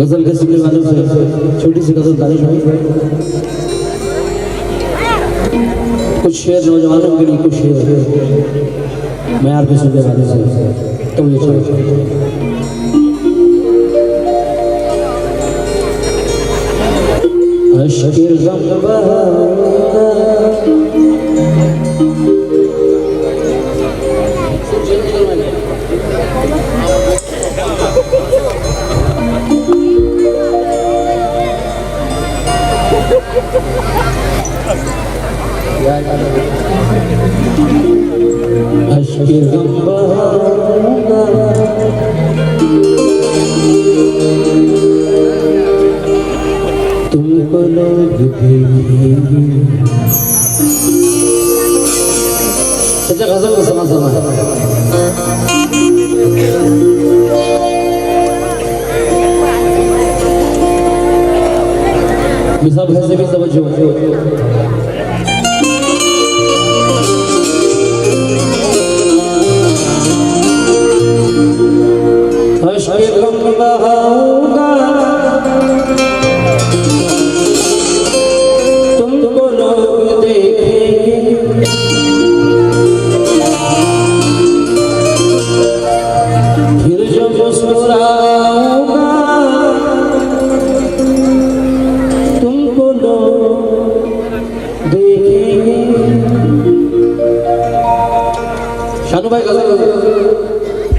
गजल के सीखने वालों से छोटी सी गजल तारीफ हुई। कुछ शेर नौजवानों के लिए, कुछ शेर मैं आपके सुनने वाले से तो ये अश्किर तुमको लोग भी सच्चा गजल को समा मिसाल कैसे भी समझो बहाऊंगा तुमको लोग देखेंगे फिर जो मुस्कुराऊंगा तुमको लोग देखेंगे। शानू भाई गजल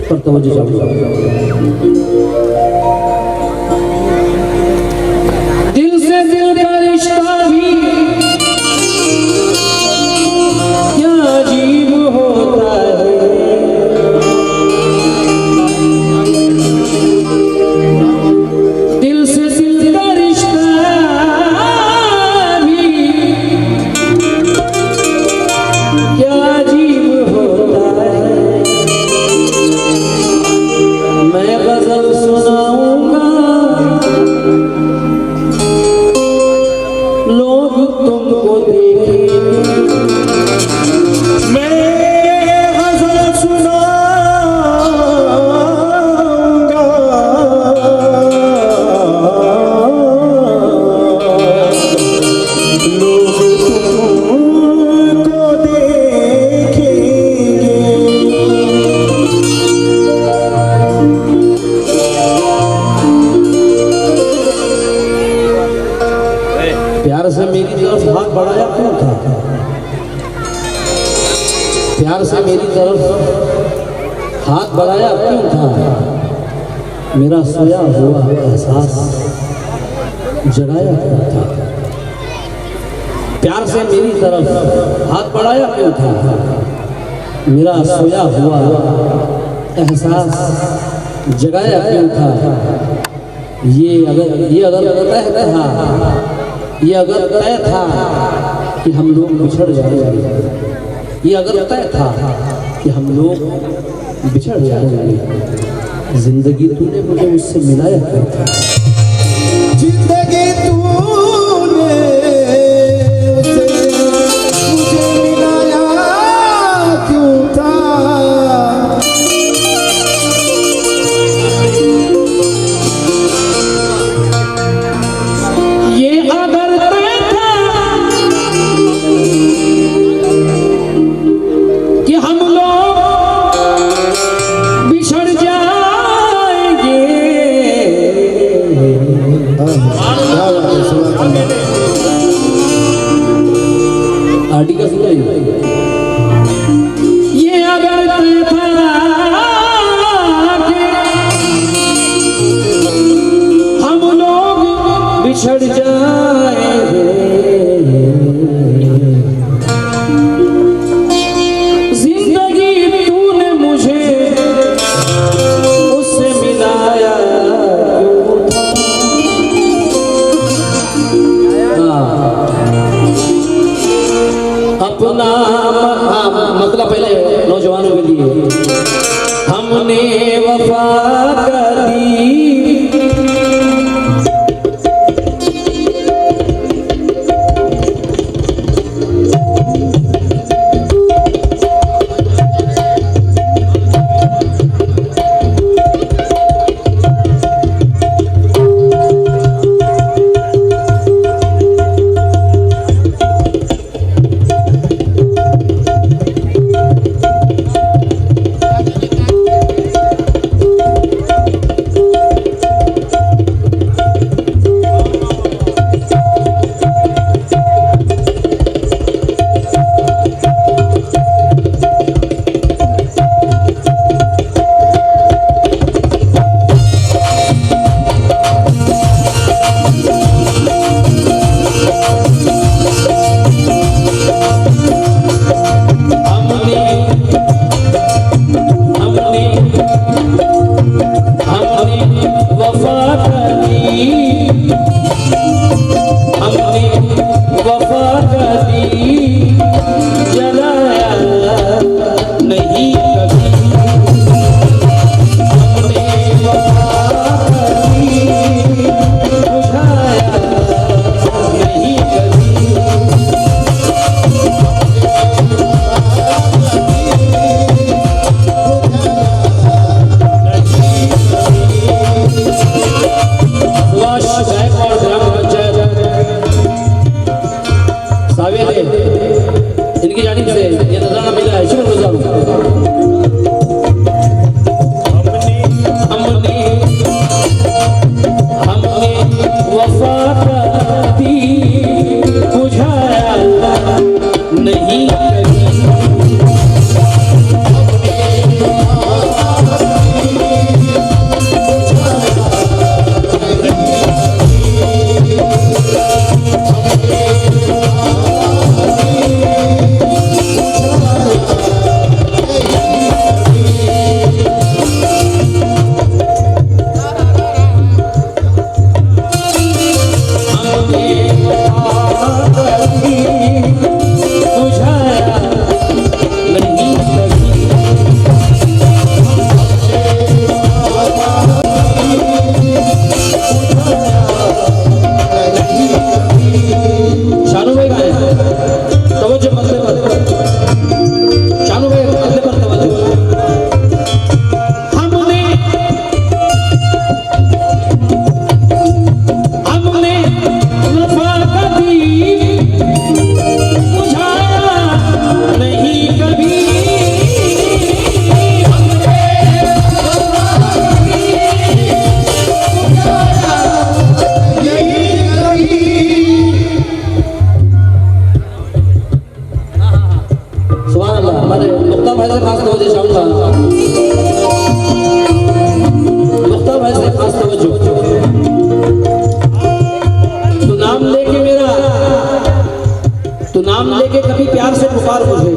पर तवज्जो चाहिए। दिल से दिल का रिश्ता भी क्या अजीब होता है। दिल से दिल का रिश्ता भी क्या अजीब होता है। मैं गजल सुनाऊंगा लोग तुमको देखेंगे। मैं गजल सुनाऊंगा लोग तुमको देखेंगे। प्यार से मेरी तरफ हाथ बढ़ाया क्यों था। प्यार से मेरी तरफ हाथ बढ़ाया क्यों था। मेरा सोया हुआ एहसास जगाया क्यों था। प्यार से मेरी तरफ हाथ बढ़ाया क्यों था। मेरा सोया हुआ एहसास जगाया क्यों था। ये अगर तय था, ये अगर तय था कि हम लोग बिछड़ जाएंगे। ये अगर तय था कि हम लोग बिछड़ जाएंगे। जिंदगी तूने मुझे उससे मिलाया क्यों था। जिंदगी तूने मुझे मिलाया क्यों था। ये अगर तय था कि हम लोग बिछड़ जाएंगे। आटी का सुना ये अगर तय था कि हम लोग बिछड़ जाएंगे। जिंदगी तूने मुझे उससे मिलाया क्यों था। अपना मतलब पहले नौजवानों के लिए हमने वफा कर दी। ये नजराना मिला है। शुक्र गुजार हमने वफा का दीप बुझाया नहीं नाम लेके कभी प्यार से पुकार मुझे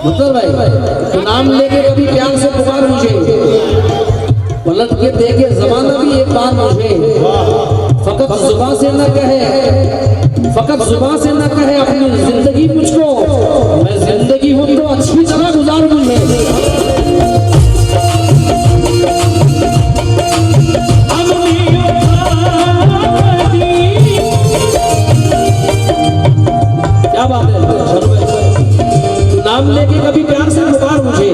मतलब भाई तो नाम लेके कभी प्यार से पुकार मुझे पलट के देखे जमाना भी एक बार मुझे फकत जुबान से न कहे अपनी जिंदगी मुझको मैं जिंदगी हूं तो अच्छी तरह गुजार मुझे क्या बात है नाम लेके कभी प्यार से पुकार मुझे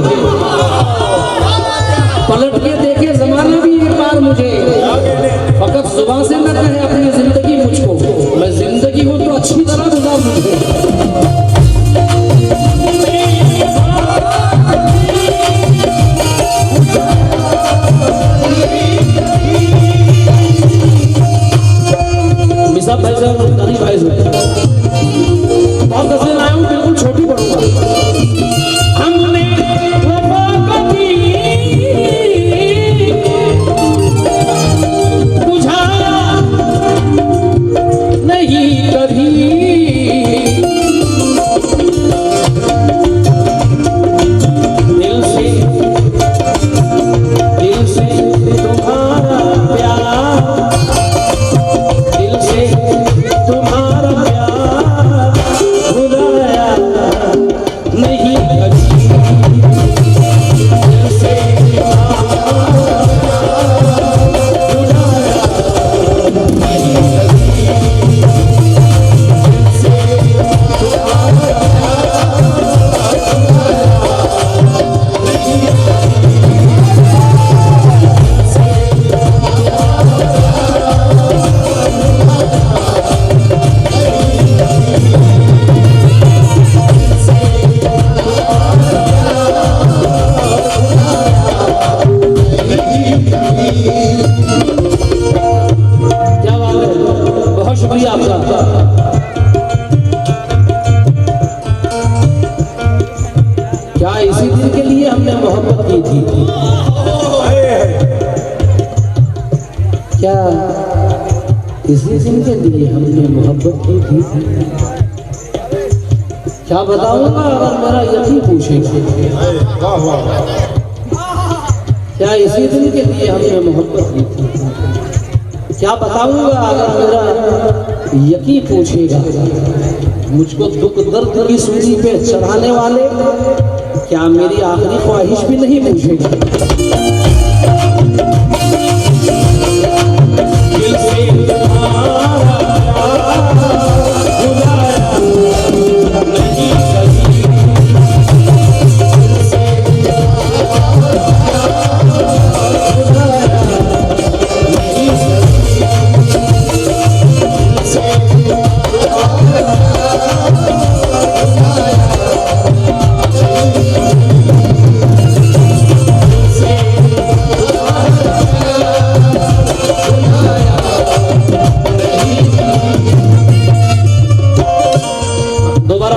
पलट के देखे जमाना भी एक बार मुझे फकत जुबान से न कहे अपनी जिंदगी मुझको मैं जिंदगी हूं तो अच्छी तरह गुजार मुझे मिसाब भाई साहब तारीफ भाई साहब बहुत गजलें लाया हूं बिल्कुल छोटी पढ़ूंगा हमने वफा कभी बुझाया नहीं कभी दिल से तुम्हारा प्यार दिल से तुम्हारा प्यार भुलाया नहीं कभी दिल से क्या बात है बहुत शुक्रिया आपका क्या इसी दिन के लिए हमने मोहब्बत की थी क्या इसी दिन के लिए हमने मोहब्बत की थी क्या बताऊंगा अगर मेरा यकीन पूछेगा क्या इसी दिन के लिए हमने मोहब्बत की थी क्या बताऊंगा अगर मेरा यकीन पूछेगा मुझको दुख दर्द की सूली पे चढ़ाने वाले क्या मेरी आखिरी ख्वाहिश भी नहीं पूछेगा दिल से तुम्हारा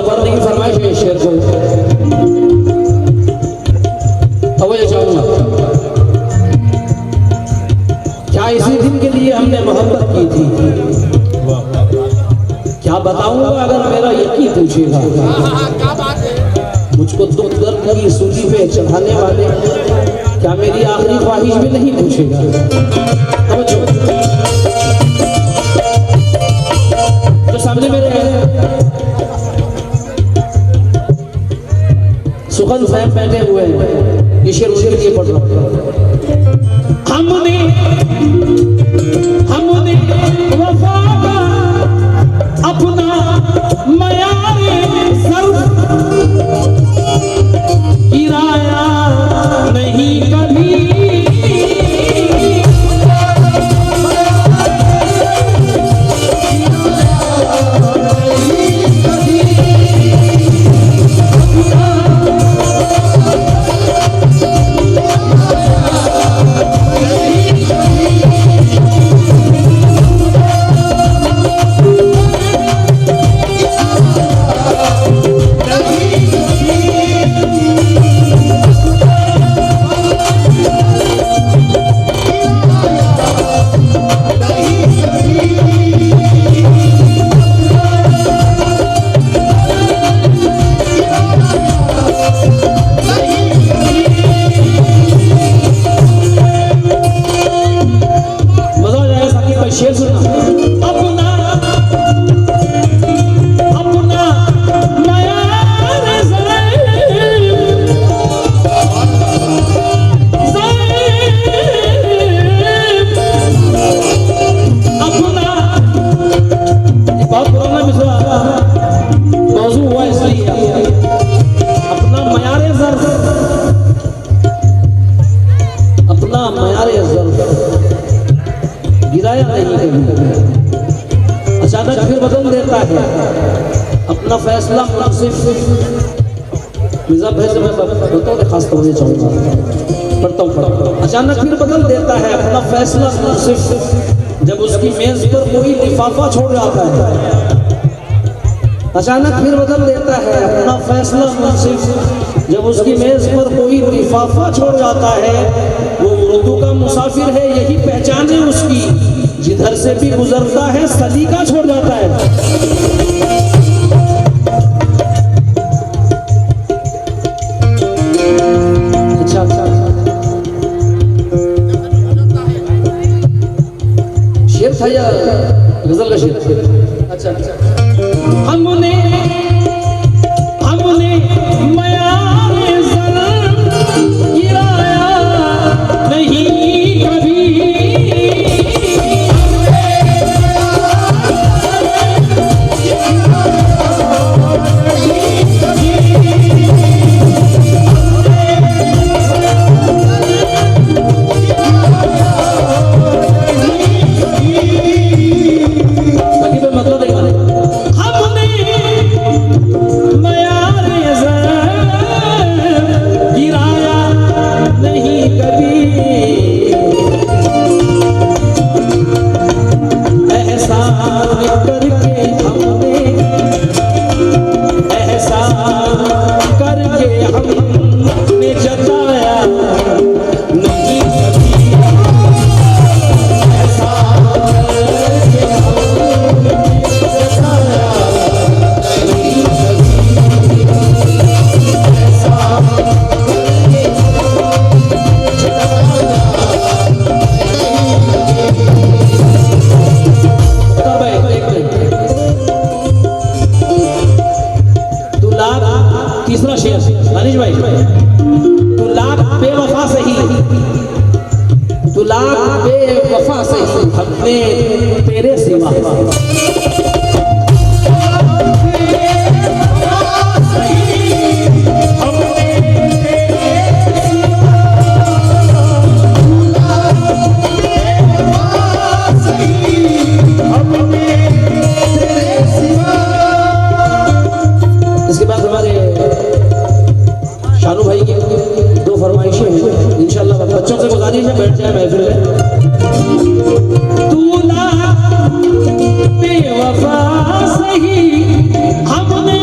पढ़ने की फरमाइश है इस शेर को, तवज्जो चाहूंगा। क्या इसी दिन के लिए हमने मोहब्बत की थी, क्या बताऊंगा अगर मेरा यकीन पूछेगा। मुझको दुख दर्द की सूली पे चढ़ाने वाले क्या मेरी आखिरी ख्वाहिश भी नहीं पूछेगा। जो सामने मेरे सुखन साहब बैठे हुए हैं, ये शेर उनके लिए पढ़ रहा हूं। हमने वफा का अपना मयारे सर्फ गिराया नहीं कभी। गिराया नहीं कभी, अचानक फिर बदल देता है अपना फैसला मुनसिफ। मिर्जा भाई से मैं बतौर खास तौर चाहूँगा, पढ़ता हूँ। अचानक फिर बदल देता है अपना फैसला मुनसिफ, जब उसकी मेज पर कोई लिफाफा छोड़ जाता है। अचानक फिर बदल देता है अपना फैसला मुनसिफ, जब उसकी मेज पर कोई लिफाफा छोड़ जाता है। वो उर्दू का मुसाफिर है, यही पहचान है उसकी, जिधर से भी गुजरता है सलीका छोड़ जाता है। अच्छा शेर था या गजल का शेर? अच्छा हमने मयारे ज़ल्फ़ गिराया नहीं कभी। तीसरा शेर दानिश भाई, तू लाख बेवफा सही, तू लाख बेवफा सही, हमने तेरे सिवा शानू भाई की दो फरमाइशें हैं, इंशाल्लाह बच्चों से गुजारिश है बैठ जाए महफिल में। तू लाख बेवफा सही, हमने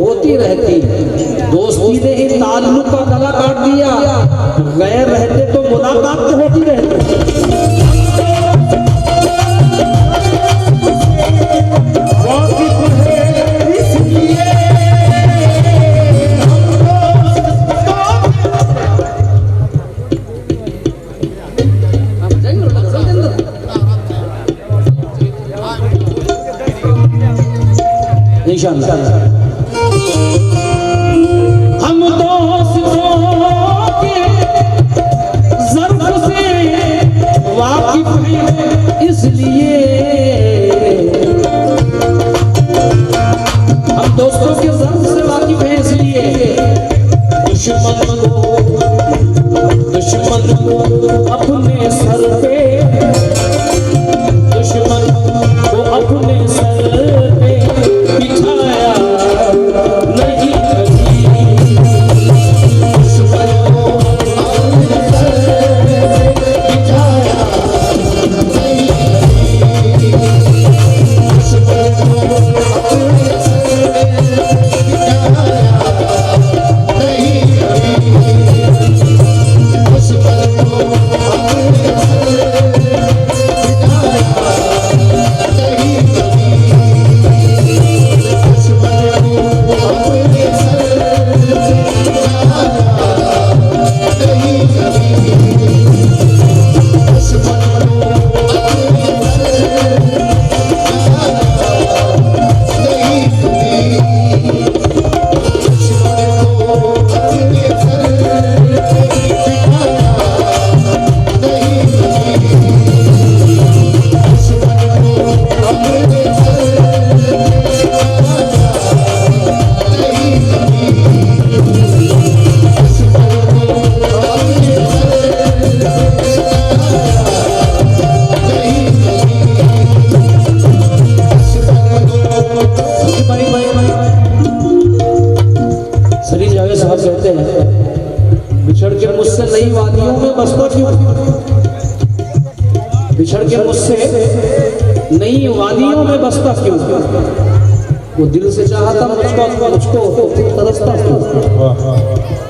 होती रहती, दोस्ती ने ही ताल्लुक का गला काट दिया, गैर रहते तो मुलाकात तो होती रहती। इंशाअल्लाह हम दोस्तों के ज़र्फ़ से वाकिफ़ हैं, इसलिए हम दोस्तों के ज़र्फ़ से वाकिफ़ हैं, इसलिए दुश्मन को अपने सर पे, दुश्मन को अपने सर पे बिठाया नहीं कभी, दुश्मन को अपने सर पे बिठाया नहीं कभी, दुश्मन को अपने सर पे बिठाया नहीं कभी, दुश्मन को अपने सर पे बिछड़ के मुझसे नई वादियों में बसता क्यों, बिछड़ के मुझसे नई वादियों में बसता क्यों, वो दिल से चाहता मुझको तो तरसता क्यों,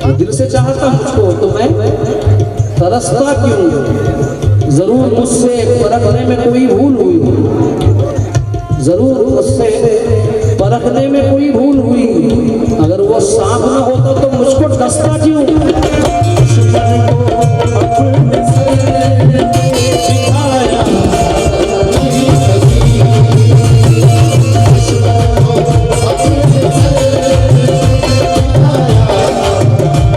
वो दिल से चाहता मुझको तो मैं तरसता क्यों, जरूर मुझसे परखने में कोई भूल हुई, जरूर मुझसे परखने में कोई भूल हुई, अगर वो सांप न होता तो मुझको डसता क्यों, दुश्मन को अपने सर बिठाया नहीं कभी, दुश्मन को अपने सर बिठाया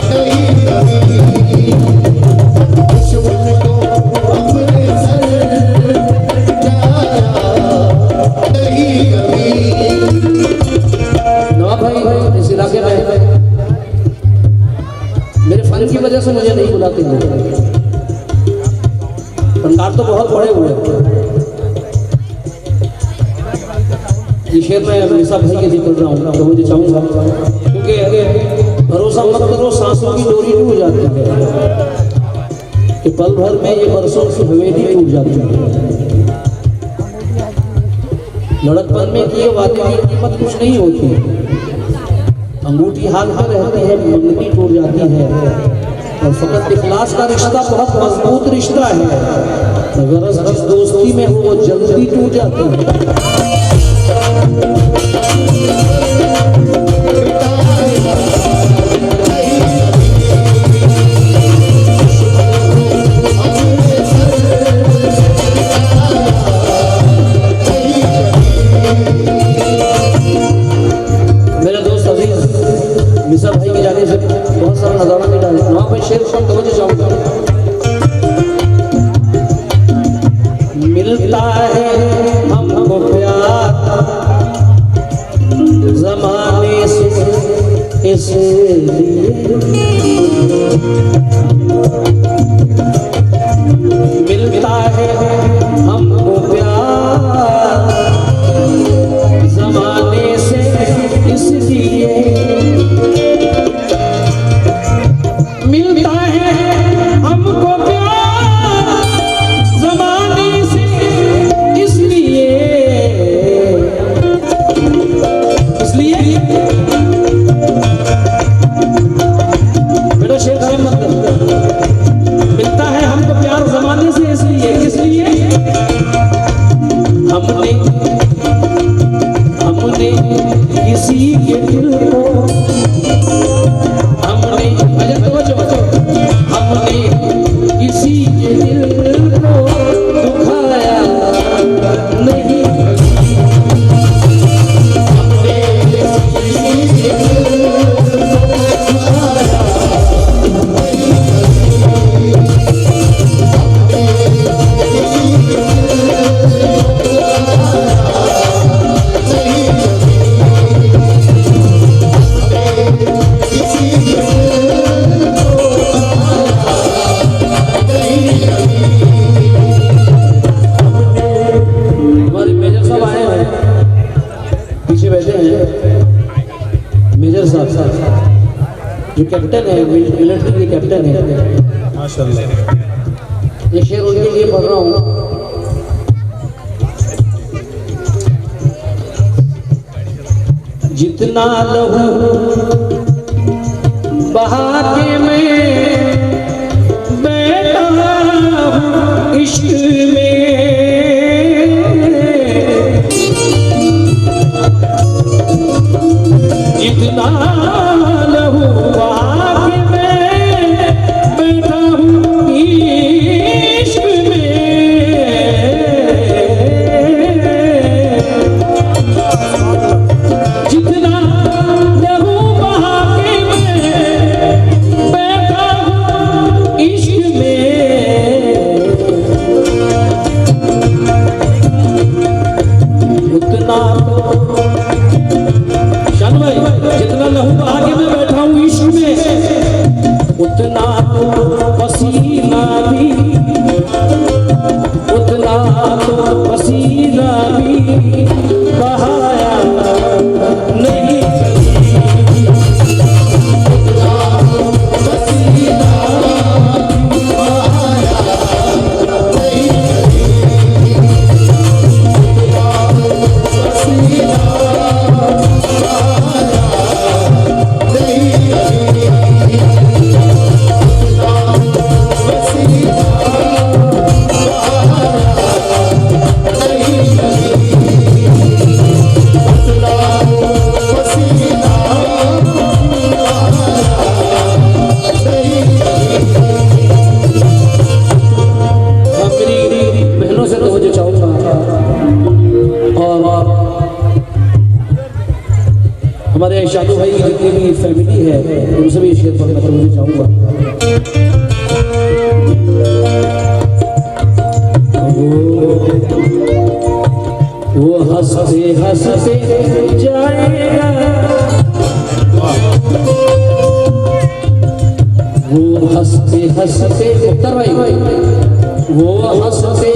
नहीं कभी, दुश्मन को अपने सर बिठाया नहीं कभी। नवाब भाई इस इलाके में मेरे फन की वजह से मुझे नहीं बुलाते हैं, फनकार तो बहुत बड़े हुए, ये शेर मैं मिसा भाई के लिए कर रहा हूँ, तो मुझे चाहूँगा क्योंकि भरोसा मत करो सांसों की डोरी टूट जाती है, कि पल भर में ये बरसों की हवेली टूट जाती है, लड़कपन में किए वादे की कीमत कुछ नहीं होती, अंगूठी हाथ में रहती है, मंगनी टूट जाती है, और फकत इखलास का रिश्ता बहुत मजबूत रिश्ता है, अगर जिस दोस्ती में हो वो जल्दी टूट जाती है। मिसा भाई के जाने से बहुत सारा नजारा मिला है, वहाँ पर शेर शाम समझ जाऊंगा, मिलता है हमको प्यार जमाने से इसलिए, मिलता है हमको प्यार जमाने से इसलिए, मिलता है हमको प्यार ज़माने से इसलिए, मैनेजर साहब जो कैप्टन है, मिलिट्री के कैप्टन है, माशाल्लाह। ये शेर उनके लिए पढ़ रहा हूँ। जितना लहू बहा के मैं बैठा हूँ इश्क में, जितना लहू बहा के मैं बैठा हूँ इश्क में, जितना लहू बहा के मैं बैठा हूँ इश्क में, उतना शान भाई, जितना लहू बहा के मैं बैठा हूँ इश्क में, उतना तो पसीना भी, उतना तो पसीना भी बहाया नहीं। हमारे शादू भाई की जितनी भी फैमिली है उनसे भी शेयर पढ़ना मुझे चाहूँगा। वो हंसते हंसते जाएगा, वो हंसते हंसते, उत्तर भाई, वो हंसते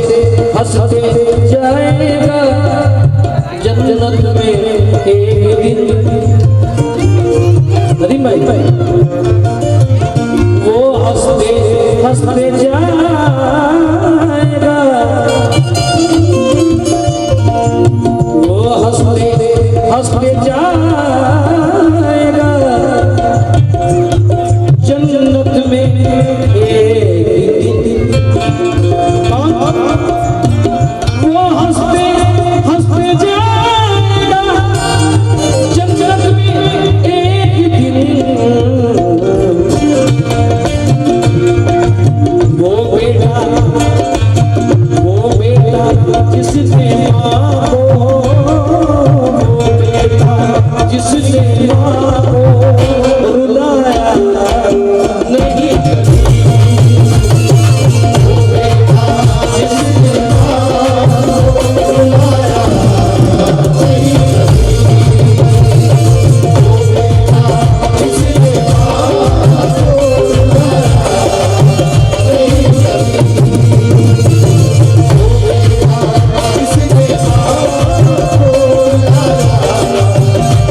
हंसते जाएगा जन्नत में एक दिन। नदीम भाई, वो हंसते हंसते जाएगा, वो हंसते हंसते जाएगा जन्नत में एक दिन। वो हंसते हंसते जाएगा जन्नत में एक दिन। वो बेटा जिसने माँ को, वो बेटा जिसने माँ को रुलाया नहीं, वो बेटा जिसने माँ को रुलाया नहीं, वो बेटा जिसने माँ को रुलाया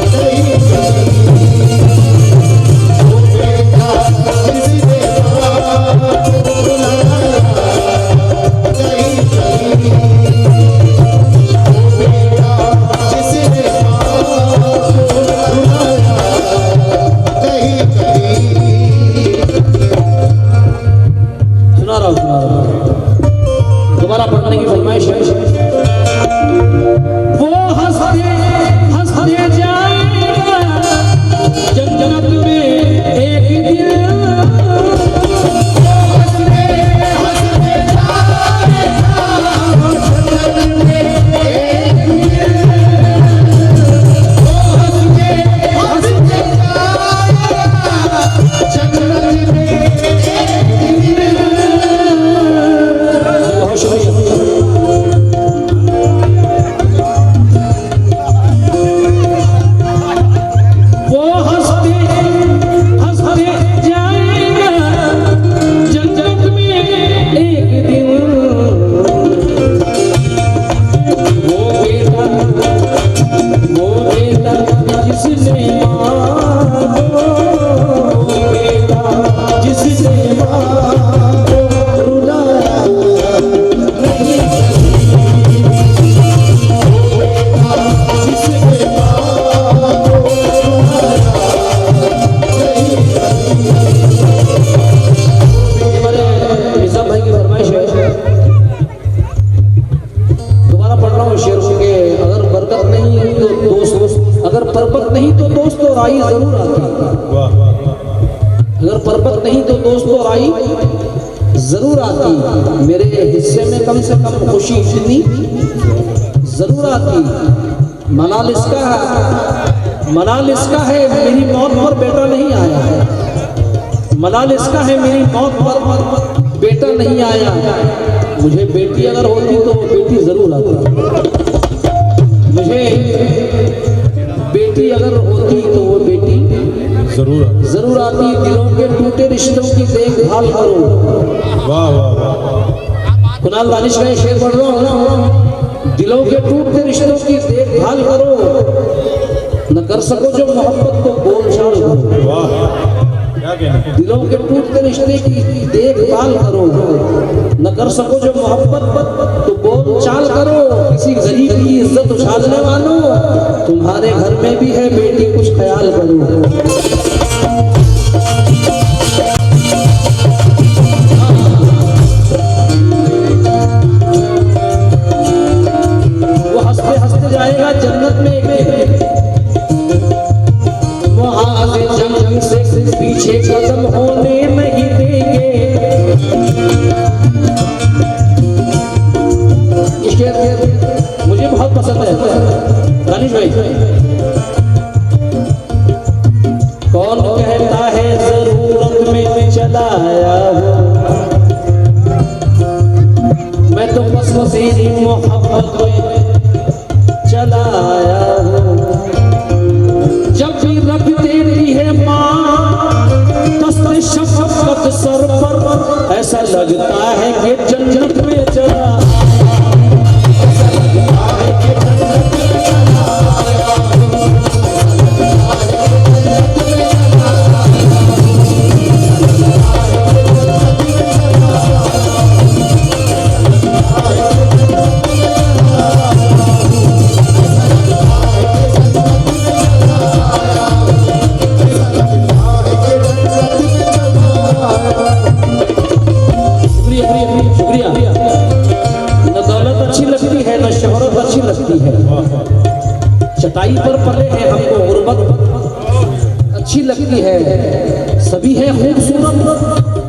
नहीं, जरूर आती। अगर पर्वत नहीं तो दोस्तों आई जरूर आती। मेरे हिस्से में कम से कम खुशी इतनी जरूर आती। मलाल इसका है मेरी मौत पर बेटा नहीं आया। मलाल इसका है मेरी मौत पर बेटा नहीं आया। मुझे बेटी अगर होती तो वो बेटी जरूर आती। मुझे बेटी अगर होती तो वो बेटी जरूर आती। दिलों के टूटे रिश्तों की देखभाल करो। वाह वाह वाह। कुणाल दानिश का शेर पढ़ रहा हूं। दिलों के टूटते रिश्तों की देखभाल करो। न कर सको जो मोहब्बत को बोलचाल करो। वाह क्या कहना। दिलों के टूटते रिश्ते की देखभाल करो। न कर सको जो मोहब्बत तो बोलचाल करो। किसी गरीब की इज्जत उछालने वालों तुम्हारे घर में भी है बेटी कुछ ख्याल करो। वो हंसते हंसते जाएगा जन्नत में। वहां से जंग से पीछे कदम होने नहीं देंगे। मुझे बहुत पसंद है दानिश भाई। कौन कहता है जरूरत में चला आया हूं। मैं तो बस तेरी मोहब्बत में चला आया हूं। जब भी रख देती है माँ दस्त शफकत सर पर ऐसा लगता है कि जन्नत में चला। चटाई पर पले हैं हमको गुर्बत अच्छी लगती है। सभी है खूबसूरत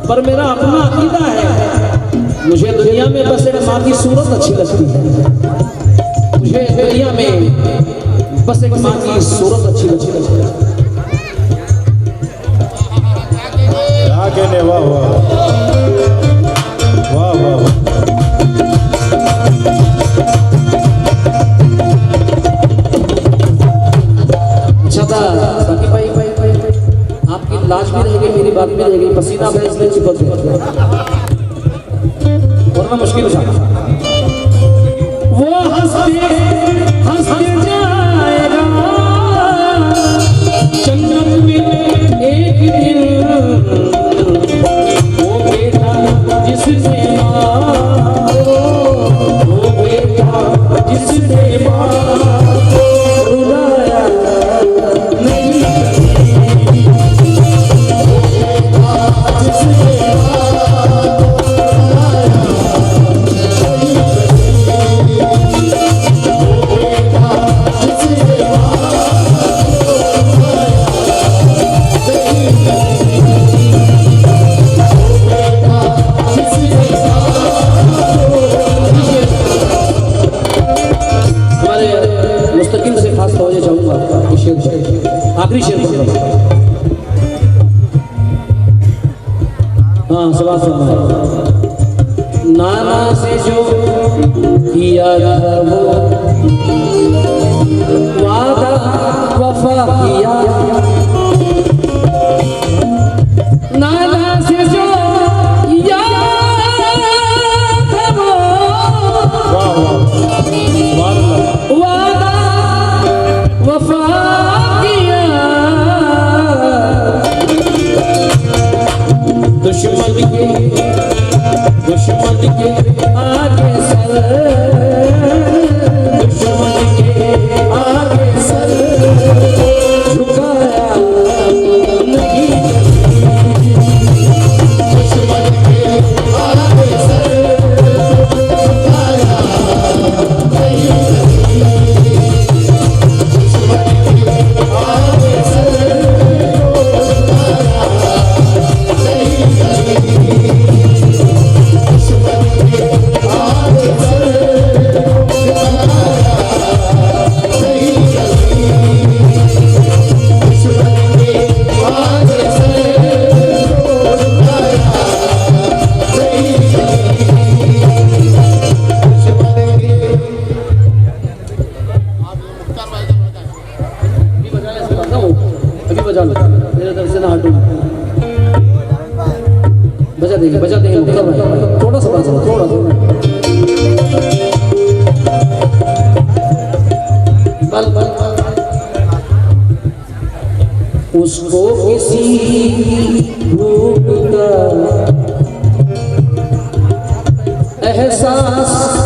पर मेरा अपना अकीदा है। मुझे दुनिया में बस एक माँ की सूरत अच्छी लगती है। मुझे दुनिया में बस एक माँ की सूरत अच्छी लगती है। क्या कहने। वाह वाह वाह वाह। बाकी भाई आपकी लाज भी रहेगी मेरी बात भी रहेगी। पसीना भैंस में चिपक गया वरना मुश्किल हो जाता। वो हंसते हंसते जाएगा जन्नत में एक दिन। वो बेटा जिसने माँ वो बेटा जिसने माँ रुलाया आखिरी शेर बोल रहा हूं। हाँ सवाल सुनना। नाना से जो किया था वो वादा वफा किया। नाना से जो किया था वो वादा वफा दुश्मन के आगे सर दुश्मन के आगे सर झुकाया मेरे तरफ से ना हटो। बजा देंगे मुक्ता भाई, थोड़ा सा बजा, थोड़ा सा बल बल उसको किसी रूप का एहसास